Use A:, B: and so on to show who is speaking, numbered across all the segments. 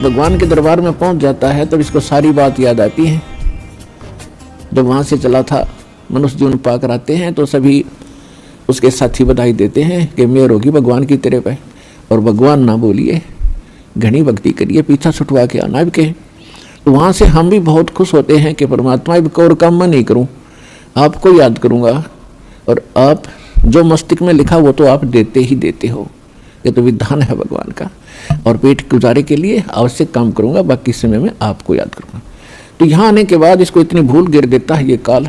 A: भगवान के दरबार में पहुंच जाता है तब इसको सारी बात याद आती है। जब वहां से चला था मनुष्य जीवन पाकर आते हैं तो सभी उसके साथी बधाई देते हैं कि मेहर होगी भगवान की तेरे पे, और भगवान ना बोलिए, घनी भक्ति करिए, पीछा छुटवा के आना भी कहे। तो वहाँ से हम भी बहुत खुश होते हैं कि परमात्मा अब और काम मैं नहीं करूँ, आपको याद करूँगा, और आप जो मस्तिष्क में लिखा वो तो आप देते ही देते हो। ये तो विधान है भगवान का, और पेट गुजारे के लिए आवश्यक काम करूँगा, बाकी समय में आपको याद करूँगा। तो यहाँ आने के बाद इसको इतनी भूल गिर देता है ये काल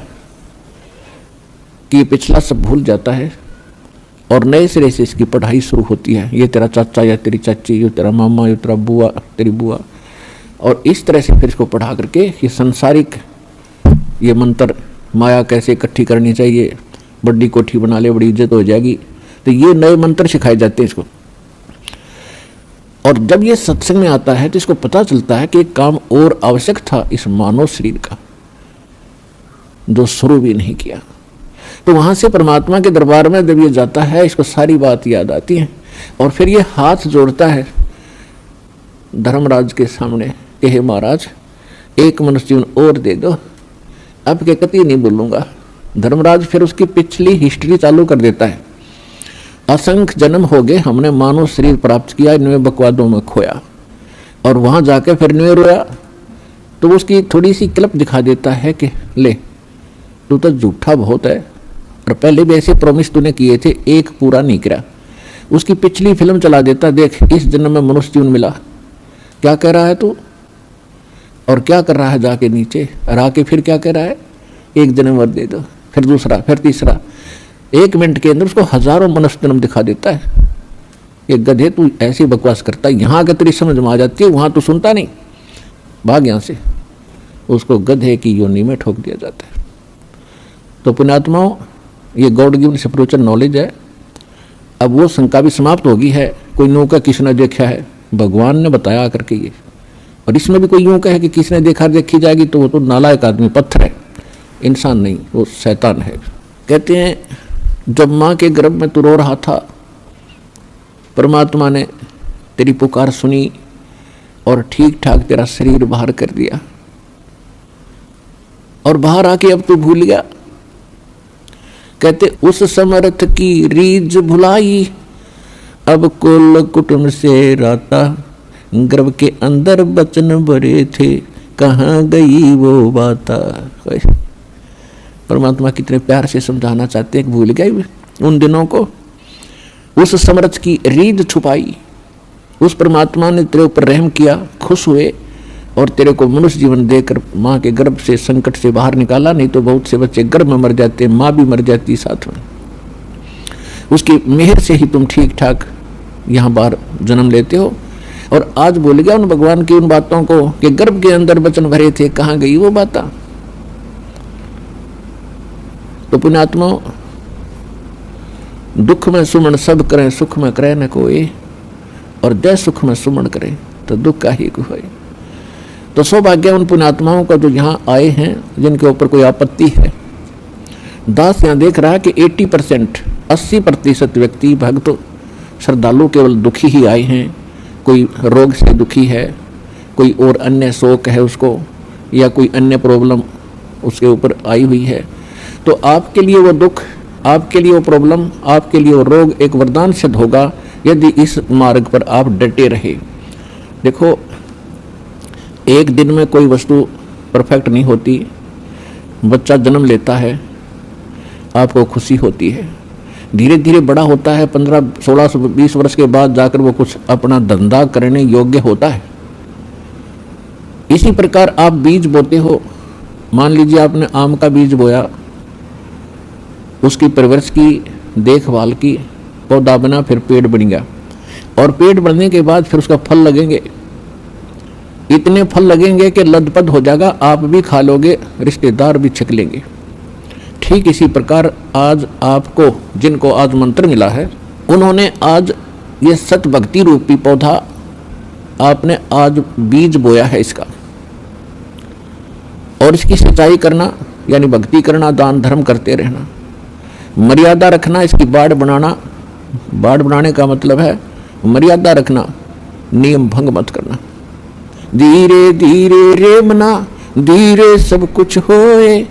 A: कि ये पिछला सब भूल जाता है, और नए सिरे से इसकी पढ़ाई शुरू होती है। ये तेरा चाचा या तेरी चाची, ये तेरा मामा, ये तेरा बुआ, तेरी बुआ, और इस तरह से फिर इसको पढ़ा करके ये संसारिक ये मंत्र, माया कैसे इकट्ठी करनी चाहिए, बड़ी कोठी बना ले बड़ी इज्जत हो जाएगी, तो ये नए मंत्र सिखाए जाते हैं इसको। और जब ये सत्संग में आता है तो इसको पता चलता है कि एक काम और आवश्यक था इस मानव शरीर का, जो शुरू भी नहीं किया। तो वहां से परमात्मा के दरबार में जब ये जाता है इसको सारी बात याद आती है, और फिर ये हाथ जोड़ता है धर्मराज के सामने कि हे महाराज, एक मनुष्य जीवन और दे दो, अब के कति नहीं बोलूंगा। धर्मराज फिर उसकी पिछली हिस्ट्री चालू कर देता है। असंख्य जन्म हो गए, हमने मानव शरीर प्राप्त किया, इनमें बकवादों में खोया, और वहां जाकर फिर इनमें रोया। तो उसकी थोड़ी सी क्लिप दिखा देता है कि ले तू तो झूठा बहुत है, और पहले भी ऐसे प्रॉमिस तूने किए थे, एक पूरा नहीं करा। उसकी पिछली फिल्म चला देता, देख इस जन्म में मनुष्य जीवन मिला, क्या कह रहा है तू, और क्या कर रहा है जाके नीचे, और आके फिर क्या कह रहा है, एक जन्म और दे दो, फिर दूसरा, फिर तीसरा। 1 मिनट के अंदर उसको हजारों मनुष्य जन्म दिखा देता है। ये गधे तू ऐसी बकवास करता है, यहाँ आकर तेरी समझ में आ जाती है, वहां तो सुनता नहीं, भाग यहाँ से। उसको गधे की योनि में ठोक दिया जाता है। तो पुण्यात्माओं, ये गॉड गिवन स्पिरिचुअल नॉलेज है। अब वो शंका भी समाप्त होगी है, कोई यूं का किसने देखा है, भगवान ने बताया करके ये। और इसमें भी कोई यूं कहे कि किसने देखा देखी जाएगी तो वो तो नालायक आदमी, पत्थर है, इंसान नहीं, वो शैतान है। कहते हैं जब माँ के गर्भ में तू रो रहा था, परमात्मा ने तेरी पुकार सुनी और ठीक ठाक तेरा शरीर बाहर कर दिया, और बाहर आके अब तू भूल गया। कहते उस समर्थ की रीझ भुलाई, अब कुल कुटुंब से राता, गर्भ के अंदर बचन भरे थे, कहाँ गई वो बाता। परमात्मा कितने प्यार से समझाना चाहते हैं कि भूल गए उन दिनों को। उस समर्थ की रीढ़ छुपाई, उस परमात्मा ने तेरे ऊपर रहम किया, खुश हुए, और तेरे को मनुष्य जीवन देकर माँ के गर्भ से संकट से बाहर निकाला। नहीं तो बहुत से बच्चे गर्भ में मर जाते, माँ भी मर जाती साथ में। उसकी मेहर से ही तुम ठीक ठाक यहाँ बाहर जन्म लेते हो। और आज बोल गया उन भगवान की उन बातों को कि गर्भ के अंदर बचन भरे थे, कहाँ गई वो बातें। तो पुण्यात्मा, दुख में सुमन सब करें, सुख में करे न कोई, और जय सुख में सुमन करें तो दुख का ही कोई। तो सौभाग्य उन पुण्यात्माओं का जो यहाँ आए हैं, जिनके ऊपर कोई आपत्ति है। दास यहाँ देख रहा है कि 80% व्यक्ति भक्त श्रद्धालु केवल दुखी ही आए हैं। कोई रोग से दुखी है, कोई और अन्य शोक है उसको, या कोई अन्य प्रॉब्लम उसके ऊपर आई हुई है। तो आपके लिए वो दुख, आपके लिए वो प्रॉब्लम, आपके लिए वो रोग एक वरदान सिद्ध होगा यदि इस मार्ग पर आप डटे रहे। देखो, एक दिन में कोई वस्तु परफेक्ट नहीं होती। बच्चा जन्म लेता है, आपको खुशी होती है, धीरे धीरे बड़ा होता है, 15, 16, 20 वर्ष के बाद जाकर वो कुछ अपना धंधा करने योग्य होता है। इसी प्रकार आप बीज बोते हो। मान लीजिए आपने आम का बीज बोया, उसकी परवरिश की, देखभाल की, पौधा बना, फिर पेड़ बन गया, और पेड़ बनने के बाद फिर उसका फल लगेंगे। इतने फल लगेंगे कि लदपद हो जाएगा, आप भी खा लोगे, रिश्तेदार भी छक लेंगे। ठीक इसी प्रकार आज आपको, जिनको आज मंत्र मिला है, उन्होंने आज ये सत भक्ति रूपी पौधा आपने आज बीज बोया है इसका, और इसकी सिंचाई करना यानी भक्ति करना, दान धर्म करते रहना, मर्यादा रखना, इसकी बाड़ बनाना। बाड़ बनाने का मतलब है मर्यादा रखना, नियम भंग मत करना। धीरे धीरे रे मना धीरे सब कुछ होए,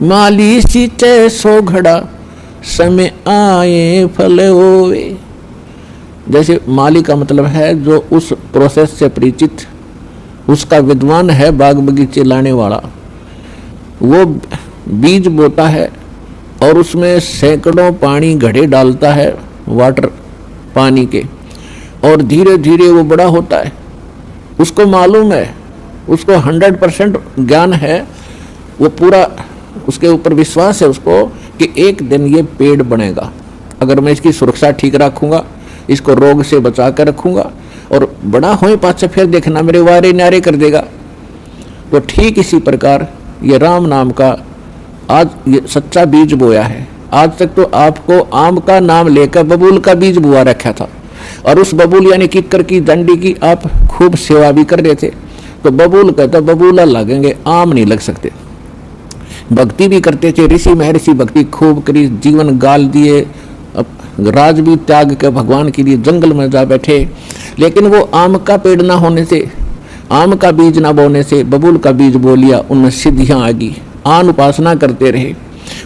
A: माली सींचे सो घड़ा समय आए फल होए। जैसे माली का मतलब है जो उस प्रोसेस से परिचित, उसका विद्वान है, बाग बगीचे लाने वाला, वो बीज बोता है और उसमें सैकड़ों पानी घड़े डालता है, वाटर पानी के, और धीरे धीरे वो बड़ा होता है। उसको मालूम है, उसको 100% ज्ञान है, वो पूरा उसके ऊपर विश्वास है उसको कि एक दिन ये पेड़ बनेगा, अगर मैं इसकी सुरक्षा ठीक रखूँगा, इसको रोग से बचा कर रखूँगा, और बड़ा होए पाछे फिर देखना मेरे वारे न्यारे कर देगा। तो ठीक इसी प्रकार ये राम नाम का आज ये सच्चा बीज बोया है। आज तक तो आपको आम का नाम लेकर बबूल का बीज बुआ रखा था, और उस बबूल यानी किक्कर की डंडी की आप खूब सेवा भी कर रहे थे। तो बबूल कहता बबूला लगेंगे, आम नहीं लग सकते। भक्ति भी करते थे, ऋषि महर्षि भक्ति खूब करी, जीवन गाल दिए, राज भी त्याग के भगवान के लिए जंगल में जा बैठे। लेकिन वो आम का पेड़ ना होने से, आम का बीज ना बोने से बबूल का बीज बो लिया, उनमें सिद्धियां आ गई। आन उपासना करते रहे,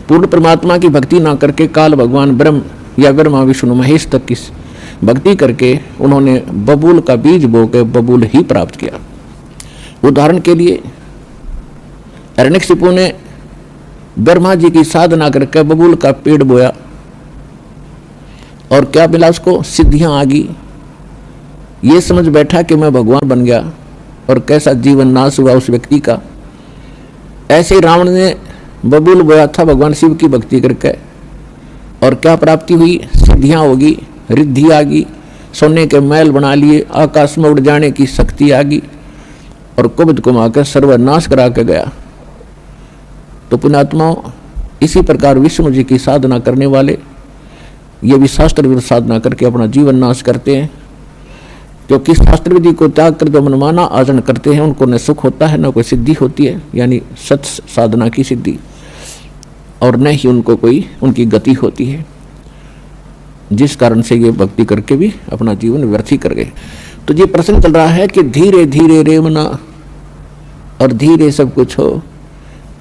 A: पूर्ण परमात्मा की भक्ति ना करके काल भगवान ब्रह्म या ब्रह्मा विष्णु महेश तक की भक्ति करके उन्होंने बबूल का बीज बो के बबूल ही प्राप्त किया। उदाहरण के लिए हिरण्यकशिपु ने ब्रह्मा जी की साधना करके बबूल का पेड़ बोया, और क्या मिला उसको? सिद्धियां आ गई। ये समझ बैठा कि मैं भगवान बन गया, और कैसा जीवन नाश हुआ उस व्यक्ति का। ऐसे रावण ने बबूल बोया था भगवान शिव की भक्ति करके, और क्या प्राप्ति हुई? सिद्धियां होगी, रिद्धि आ गई, सोने के महल बना लिए, आकाश में उड़ जाने की शक्ति आ गई, और कुब्ध को मारकर सर्वनाश करा के गया। तो पुण्यात्माओं, इसी प्रकार विष्णु जी की साधना करने वाले ये भी शास्त्र विरुद्ध साधना करके अपना जीवन नाश करते हैं, क्योंकि शास्त्र विधि को त्याग कर जो मनमाना आचरण करते हैं उनको न सुख होता है, न कोई सिद्धि होती है, यानी सत साधना की सिद्धि, और न ही उनको कोई उनकी गति होती है, जिस कारण से ये भक्ति करके भी अपना जीवन व्यर्थ ही कर गए। तो ये प्रश्न चल रहा है कि धीरे धीरे रे मना और धीरे सब कुछ हो।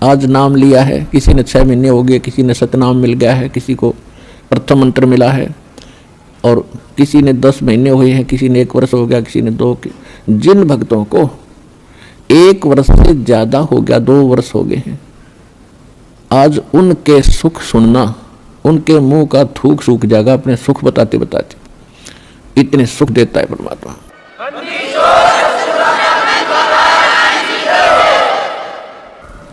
A: आज नाम लिया है, किसी ने 6 महीने हो गए, किसी ने सतनाम मिल गया है, किसी को प्रथम मंत्र मिला है, और किसी ने 10 महीने हुए हैं, किसी ने 1 वर्ष हो गया, किसी ने 2। जिन भक्तों को 1 वर्ष से ज्यादा हो गया, 2 वर्ष हो गए हैं, आज उनके सुख सुनना, उनके मुंह का थूक सूख जाएगा अपने सुख बताते बताते। इतने सुख देता है परमात्मा।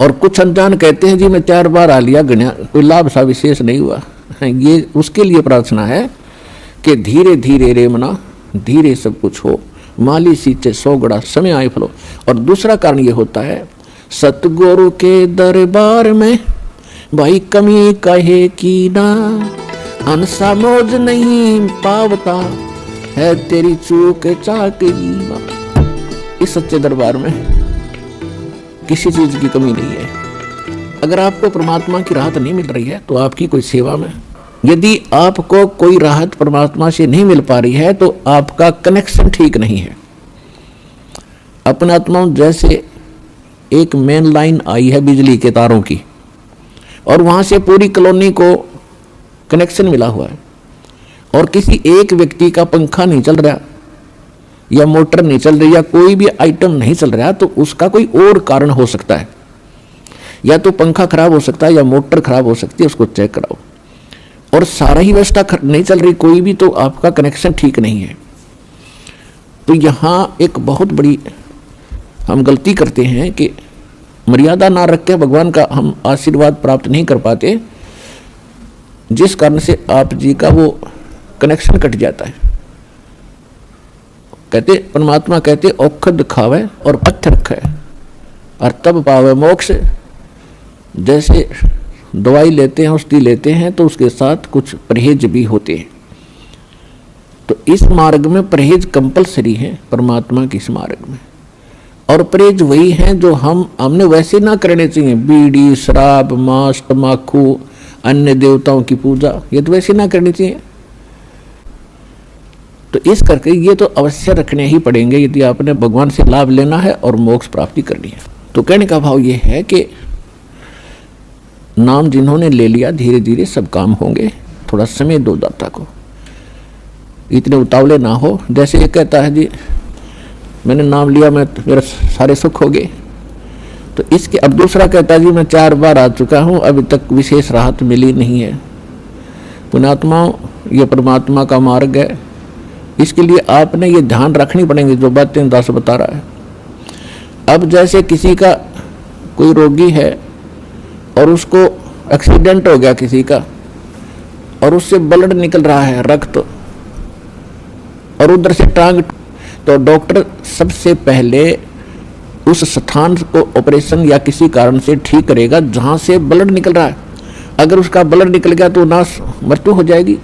A: और कुछ अनजान कहते हैं जी मैं 4 बार आ लिया, गणिया कोई लाभ सा विशेष नहीं हुआ। ये उसके लिए प्रार्थना है कि धीरे धीरे रे मना धीरे सब कुछ हो, माली सींचे 100 घड़ा समय आए फलो। और दूसरा कारण ये होता है, सतगुरु के दरबार में भाई कमी कहे की ना, अनसा मौज नहीं पावता है तेरी चूक चाकरी। इस सच्चे दरबार में किसी चीज की कमी नहीं है। अगर आपको परमात्मा की राहत नहीं मिल रही है तो आपकी कोई सेवा में, यदि आपको कोई राहत परमात्मा से नहीं मिल पा रही है तो आपका कनेक्शन ठीक नहीं है। अपने आत्मा जैसे एक मेन लाइन आई है बिजली के तारों की, और वहां से पूरी कॉलोनी को कनेक्शन मिला हुआ है, और किसी एक व्यक्ति का पंखा नहीं चल रहा या मोटर नहीं चल रही या कोई भी आइटम नहीं चल रहा, तो उसका कोई और कारण हो सकता है। या तो पंखा खराब हो सकता है या मोटर खराब हो सकती है, उसको चेक कराओ। और सारा ही व्यवस्था नहीं चल रही कोई भी, तो आपका कनेक्शन ठीक नहीं है। तो यहाँ एक बहुत बड़ी हम गलती करते हैं कि मर्यादा ना रख के भगवान का हम आशीर्वाद प्राप्त नहीं कर पाते, जिस कारण से आप जी का वो कनेक्शन कट जाता है। कहते परमात्मा कहते औखद खावे और पत्थर रखे और तब पावे मोक्ष। जैसे दवाई लेते हैं, औषधि लेते हैं, तो उसके साथ कुछ परहेज भी होते हैं। तो इस मार्ग में परहेज कंपलसरी है परमात्मा के इस मार्ग में। और परहेज वही है जो हमने वैसे ना करने चाहिए। बीड़ी, शराब, मांस, तम्बाकू, अन्य देवताओं की पूजा, ये तो वैसे ना करनी चाहिए। तो इस करके ये तो अवश्य रखने ही पड़ेंगे यदि आपने भगवान से लाभ लेना है और मोक्ष प्राप्ति करनी है। तो कहने का भाव ये है कि नाम जिन्होंने ले लिया धीरे धीरे सब काम होंगे, थोड़ा समय दो दाता को, इतने उतावले ना हो। जैसे ये कहता है जी मैंने नाम लिया मैं मेरे सारे सुख हो गए, तो इसके अब दूसरा कहता है जी मैं 4 बार आ चुका हूँ अभी तक विशेष राहत मिली नहीं है। पुण्यात्माओं, ये परमात्मा का मार्ग है, इसके लिए आपने ये ध्यान रखनी पड़ेंगी जो बातें दास बता रहा है। अब जैसे किसी का कोई रोगी है और उसको एक्सीडेंट हो गया किसी का और उससे ब्लड निकल रहा है, रक्त, और उधर से टांग, तो डॉक्टर सबसे पहले उस स्थान को ऑपरेशन या किसी कारण से ठीक करेगा जहां से ब्लड निकल रहा है। अगर उसका ब्लड निकल गया तो ना मृत्यु हो जाएगी,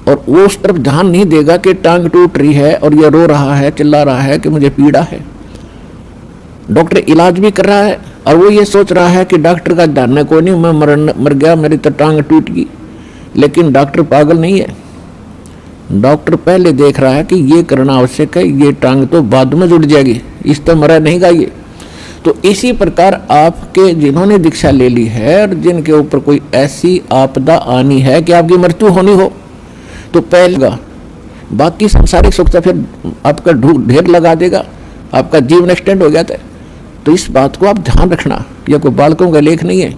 A: और वो उस तरफ ध्यान नहीं देगा कि टांग टूट रही है और ये रो रहा है, चिल्ला रहा है कि मुझे पीड़ा है। डॉक्टर इलाज भी कर रहा है और वो ये सोच रहा है कि डॉक्टर का ध्यान है, कोई नहीं मैं मर गया, मेरी तो टांग टूट गई। लेकिन डॉक्टर पागल नहीं है, डॉक्टर पहले देख रहा है कि ये करना आवश्यक है, ये टांग तो बाद में जुड़ जाएगी, इस तो मरा नहीं गा ये। तो इसी प्रकार आपके जिन्होंने दीक्षा ले ली है और जिनके ऊपर कोई ऐसी आपदा आनी है कि आपकी मृत्यु होनी हो, तो पहले बाकी संसारिक सुख तो फिर आपका ढेर लगा देगा, आपका जीवन एक्सटेंड हो गया था। तो इस बात को आप ध्यान रखना, यह कोई बालकों का लेख नहीं है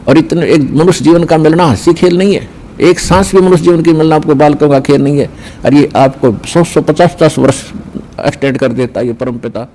A: और इतने एक मनुष्य जीवन का मिलना हंसी खेल नहीं है। एक सांस भी मनुष्य जीवन की मिलना आपको बालकों का खेल नहीं है, और ये आपको 100-150 वर्ष एक्सटेंड कर देता है ये परमपिता।